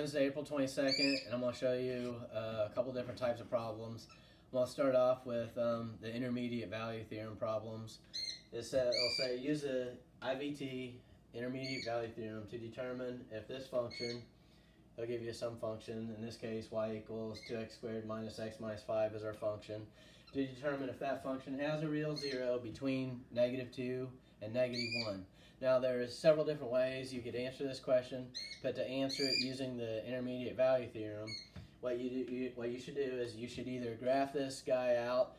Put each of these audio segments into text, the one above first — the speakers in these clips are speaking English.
Wednesday, April 22nd, and I'm going to show you a couple different types of problems. I'm going to start off with the intermediate value theorem problems. It'll say use the IVT, intermediate value theorem, to determine if this function, it'll give you some function, in this case y equals 2x squared minus x minus 5 is our function, to determine if that function has a real zero between -2 and -1. Now there's several different ways you could answer this question, but to answer it using the intermediate value theorem, what you should do is you should either graph this guy out,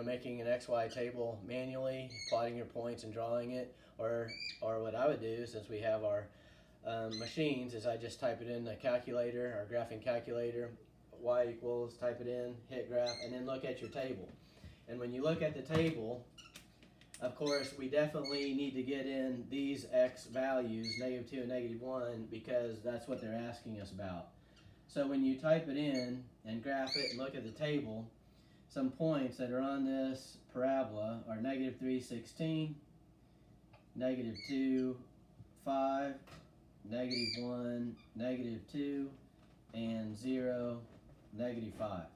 making an XY table manually, plotting your points and drawing it, or what I would do, since we have our machines, is I just type it in the calculator, our graphing calculator, y equals, type it in, hit graph, and then look at your table. And when you look at the table, of course, we definitely need to get in these x values, -2 and -1, because that's what they're asking us about. So when you type it in and graph it and look at the table, some points that are on this parabola are -3, 16, -2, 5, -1, -2, and 0, -5.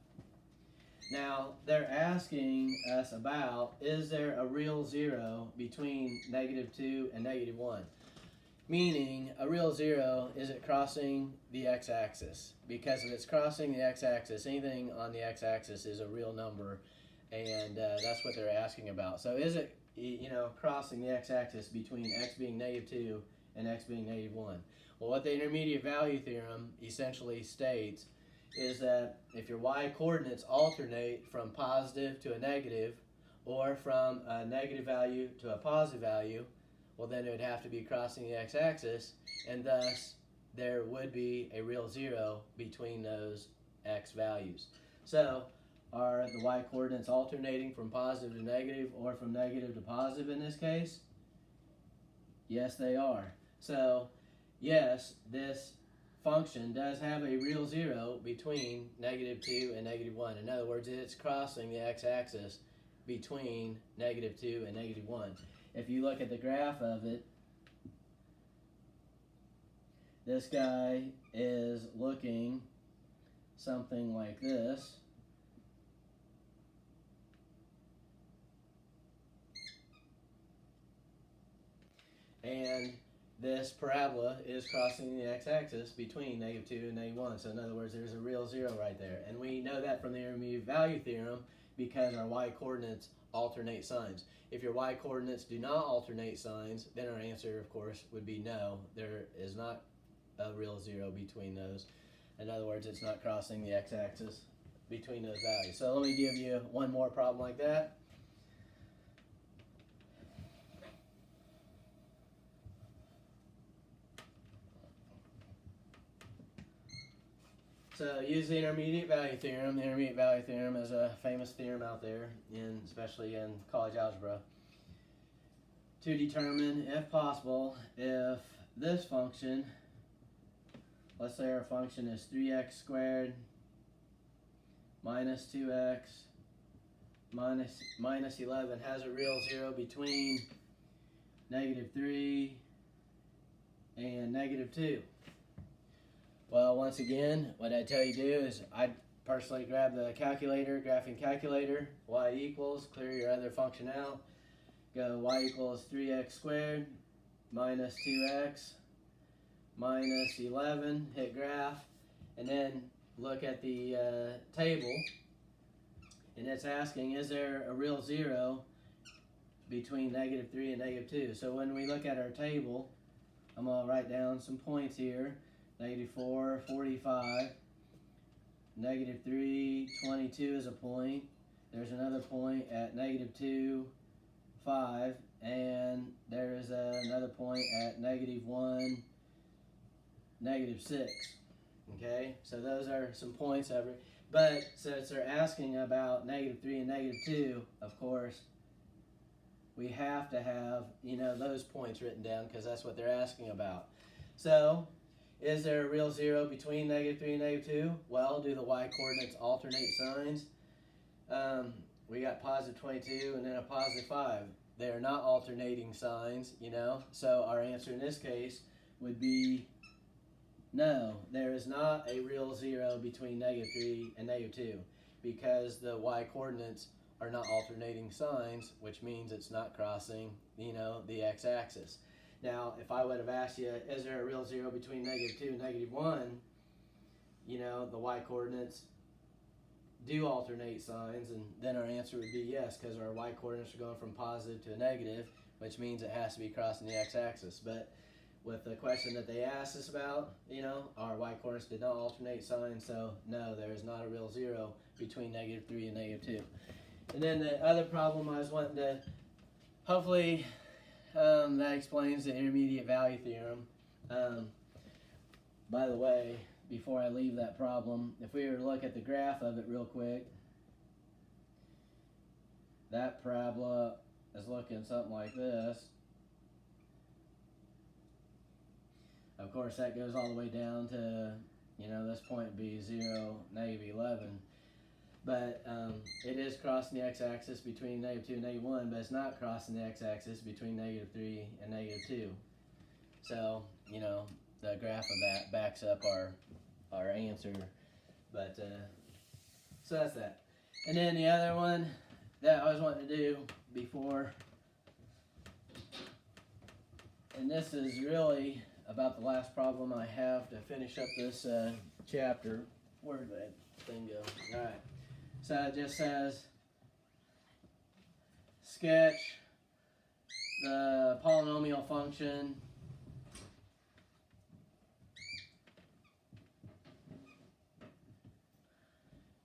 Now, they're asking us about, is there a real zero between -2 and -1? Meaning, a real zero, is it crossing the x-axis? Because if it's crossing the x-axis, anything on the x-axis is a real number, and that's what they're asking about. So is it, crossing the x-axis between x being -2 and x being -1? Well, what the intermediate value theorem essentially states is that if your y coordinates alternate from positive to a negative, or from a negative value to a positive value, well, then it would have to be crossing the x-axis, and thus there would be a real zero between those x values. So are the y coordinates alternating from positive to negative, or from negative to positive in this case? Yes, they are. So yes, this function does have a real zero between -2 and -1. In other words, it's crossing the x-axis between -2 and -1. If you look at the graph of it, this guy is looking something like this. And this parabola is crossing the x-axis between -2 and -1. So in other words, there's a real zero right there. And we know that from the intermediate value theorem because our y coordinates alternate signs. If your y coordinates do not alternate signs, then our answer, of course, would be no. There is not a real zero between those. In other words, it's not crossing the x-axis between those values. So let me give you one more problem like that. So use the intermediate value theorem. The intermediate value theorem is a famous theorem out there, especially in college algebra, to determine, if possible, if this function, let's say our function is 3x squared minus 2x minus 11, has a real zero between -3 and -2. Well, once again, what I tell you to do is I'd personally grab the calculator, graphing calculator, y equals, clear your other function out, go y equals 3x squared minus 2x minus 11, hit graph, and then look at the table, and it's asking, is there a real zero between -3 and -2? So when we look at our table, I'm going to write down some points here. -4, 45, -3, 22 is a point. There's another point at -2, 5, and there is another point at -1, -6. Okay, so those are some points but since they're asking about -3 and -2, of course, we have to have those points written down because that's what they're asking about. So is there a real zero between -3 and -2? Well, do the y coordinates alternate signs? We got positive 22 and then a positive 5. They are not alternating signs, so our answer in this case would be no, there is not a real 0 between -3 and -2 because the y-coordinates are not alternating signs, which means it's not crossing, the x-axis. Now, if I would have asked you, is there a real 0 between -2 and -1, the y-coordinates do alternate signs, and then our answer would be yes, because our y-coordinates are going from positive to a negative, which means it has to be crossing the x-axis. But with the question that they asked us about, our y-coordinates did not alternate signs, so no, there is not a real 0 between -3 and -2. And then the other problem I was wanting to, hopefully that explains the intermediate value theorem. By the way, before I leave that problem, if we were to look at the graph of it real quick, that parabola is looking something like this. Of course, that goes all the way down to, this point would be 0, -11. But it is crossing the x-axis between -2 and -1, but it's not crossing the x-axis between -3 and -2. So, the graph of that backs up our answer. But, so that's that. And then the other one that I was wanting to do before, and this is really about the last problem I have to finish up this chapter. Where did that thing go? All right. So it just says, sketch the polynomial function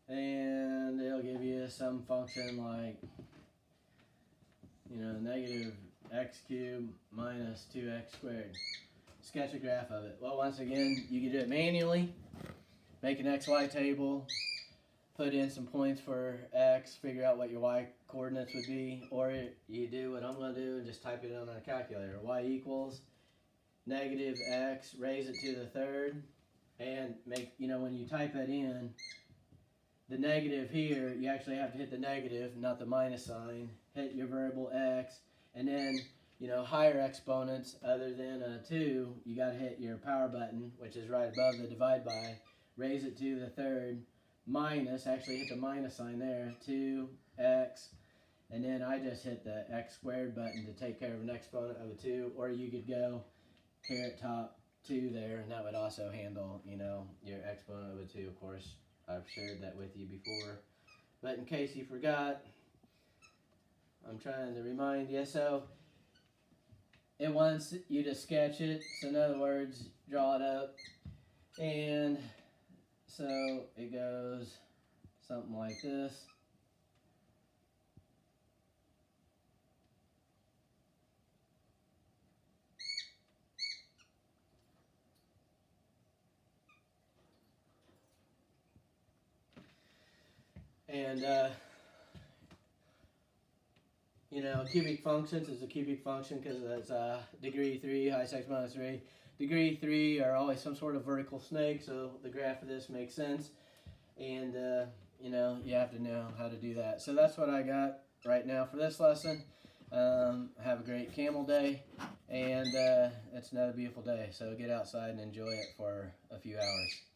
and it'll give you some function like, negative x cubed minus 2x squared. Sketch a graph of it. Well, once again, you can do it manually. Make an xy table. Put in some points for x, figure out what your y coordinates would be, or you do what I'm going to do and just type it in on a calculator. Y equals negative x, raise it to the third, and make, when you type that in, the negative here, you actually have to hit the negative, not the minus sign, hit your variable x, and then, higher exponents other than a 2, you got to hit your power button, which is right above the divide by, raise it to the third, minus, actually hit the minus sign there, 2x, and then I just hit the x squared button to take care of an exponent of a 2, or you could go caret top 2 there, and that would also handle, your exponent of a 2, of course. I've shared that with you before, but in case you forgot, I'm trying to remind you. So it wants you to sketch it, so in other words, draw it up, and so it goes something like this. And, cubic functions is a cubic function because it's degree 3, highest exponent 3. Degree 3 are always some sort of vertical snake, so the graph of this makes sense. And, you have to know how to do that. So that's what I got right now for this lesson. Have a great camel day, and it's another beautiful day. So get outside and enjoy it for a few hours.